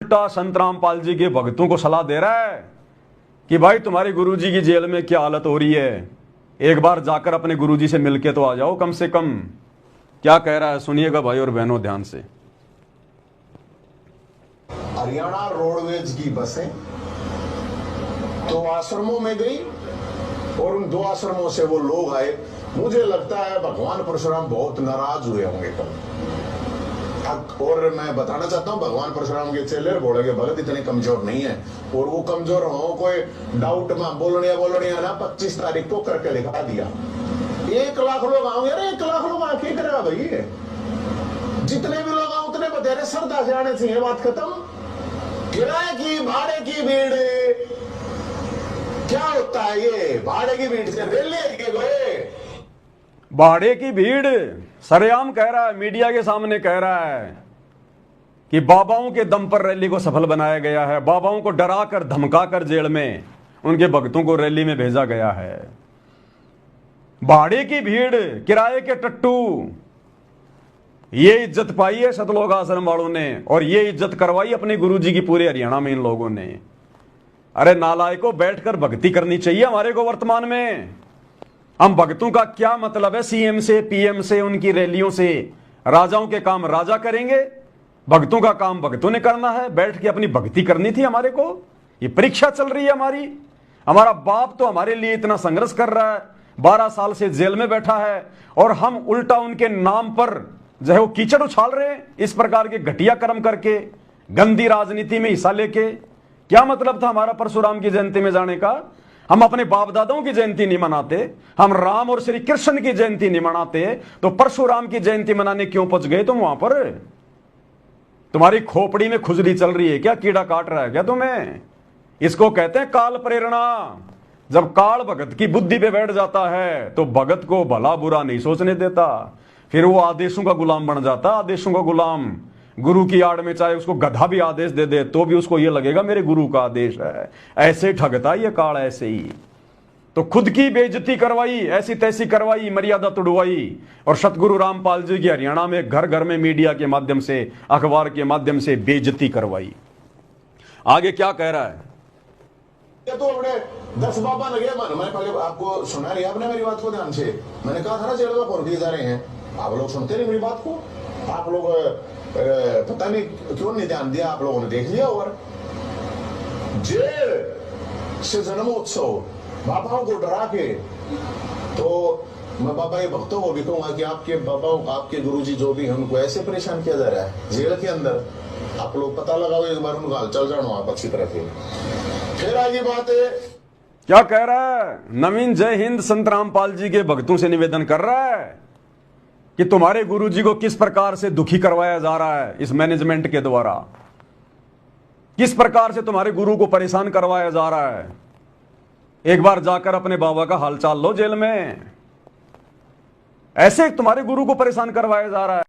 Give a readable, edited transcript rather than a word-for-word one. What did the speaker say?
उल्टा संत रामपाल जी के भक्तों को सलाह दे रहा है कि भाई तुम्हारे गुरुजी की जेल में क्या हालत हो रही है, एक बार जाकर अपने गुरुजी से मिलके तो आ जाओ कम से कम। क्या कह रहा है सुनिएगा भाई और बहनों ध्यान से। हरियाणा रोडवेज की बसें तो आश्रमों में गई और उन 2 आश्रमों से वो लोग आए। मुझे लगता है भगवान परशुराम बहुत नाराज हुए होंगे कल। और मैं बताना चाहता हूं भगवान परशुराम के चेले बोले भगत इतने कमजोर नहीं है, और वो कमजोर हो कोई डाउट में बोलने ना 25 तारीख को करके दिखा दिया। 1 लाख लोग आओगे, 1 लाख लोग आके करेगा भाई, जितने भी लोग आओ उतने बतेरे श्रद्धा से आने चाहिए, बात खत्म। किराए की भाड़े की भीड़ क्या होता है, ये भाड़े की भीड़ से रेले के गए। भाड़े की भीड़ सरेआम कह रहा है, मीडिया के सामने कह रहा है कि बाबाओं के दम पर रैली को सफल बनाया गया है, बाबाओं को डरा कर धमका कर जेल में उनके भक्तों को रैली में भेजा गया है। भाड़े की भीड़, किराए के टट्टू, ये इज्जत पाई है सतलोक आश्रम वालों ने, और ये इज्जत करवाई अपने गुरुजी की पूरे हरियाणा में इन लोगों ने। अरे नालायकों, बैठकर भक्ति करनी चाहिए हमारे को वर्तमान में। हम भक्तों का क्या मतलब है सीएम से, पीएम से, उनकी रैलियों से। राजाओं के काम राजा करेंगे, भक्तों का काम भक्तों ने करना है। बैठ के अपनी भक्ति करनी थी हमारे को। ये परीक्षा चल रही है हमारी। हमारा बाप तो हमारे लिए इतना संघर्ष कर रहा है, 12 साल से जेल में बैठा है, और हम उल्टा उनके नाम पर जो है वो कीचड़ उछाल रहे हैं इस प्रकार के घटिया कर्म करके, गंदी राजनीति में हिस्सा लेके। क्या मतलब था हमारा परशुराम की जयंती में जाने का? हम अपने बाप दादाओं की जयंती नहीं मनाते, हम राम और श्री कृष्ण की जयंती नहीं मनाते, तो परशुराम की जयंती मनाने क्यों पहुंच गए तुम वहां पर? तुम्हारी खोपड़ी में खुजली चल रही है क्या? कीड़ा काट रहा है क्या तुम्हें? इसको कहते हैं काल प्रेरणा। जब काल भगत की बुद्धि पे बैठ जाता है तो भगत को भला बुरा नहीं सोचने देता, फिर वो आदेशों का गुलाम बन जाता। आदेशों का गुलाम, गुरु की आड़ में चाहे उसको गधा भी आदेश दे दे तो भी उसको ये लगेगा मेरे गुरु का आदेश है। ऐसे ठगता ये काल, ऐसे ही। तो खुद की बेइज्जती करवाई, ऐसी तैसी करवाई, मर्यादा तोड़वाई, और सतगुरु रामपाल जी की हरियाणा में घर घर में मीडिया के माध्यम से, अखबार के माध्यम से बेइज्जती करवाई। आगे क्या कह रहा है? ये तो अपने 10 बाबा लगे मन। मैं पहले आपको सुना रही आपने मेरी बात को ध्यान से। मैंने कहा था ना जेल का फोन किए जा रहे हैं, आप लोग सुनते नहीं मेरी बात को। आप लोग पता नहीं क्यों नहीं ध्यान दिया, आप लोगों ने देख लिया। और जेल से जन्मोत्सव बाबाओं को डरा के, तो मैं बाबा के भक्तों को भी कहूंगा कि आपके बाबाओं, आपके गुरुजी जो भी हैं उनको ऐसे परेशान किया जा रहा है जेल के अंदर। आप लोग पता लगाओ एक बार, उनका चल जाना आप अच्छी तरह से। फिर आगे बात है, क्या कह रहा है नवीन? जय हिंद संत रामपाल जी के भक्तों से निवेदन कर रहा है कि तुम्हारे गुरुजी को किस प्रकार से दुखी करवाया जा रहा है इस मैनेजमेंट के द्वारा, किस प्रकार से तुम्हारे गुरु को परेशान करवाया जा रहा है। एक बार जाकर अपने बाबा का हालचाल लो जेल में। ऐसे तुम्हारे गुरु को परेशान करवाया जा रहा है।